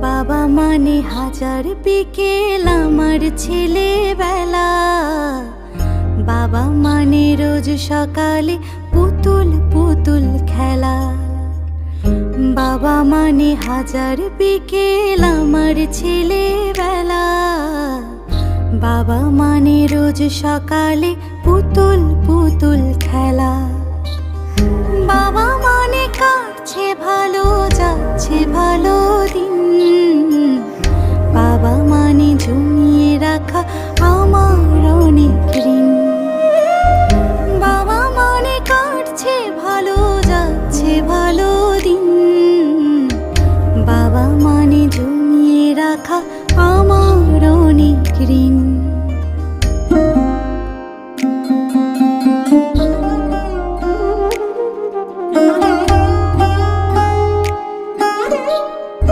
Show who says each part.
Speaker 1: বাবা মানে হাজার বিকেল আমার ছেলেবেলা। বাবা মানে রোজ সকালে পুতুল পুতুল খেলা। বাবা মানে হাজার বিকেল আমার ছেলেবেলা। বাবা মানে রোজ সকালে পুতুল পুতুল খেলা। বাবা মানে কাটছে ভালো, যাচ্ছে ভালো দিন। বাবা মানে জমিয়ে রাখা আমার অনেক ঋণ। বাবা মানে কাটছে ভালো, যাচ্ছে ভালো দিন। বাবা মানে জমিয়ে রাখা আমার অনেক ঋণ।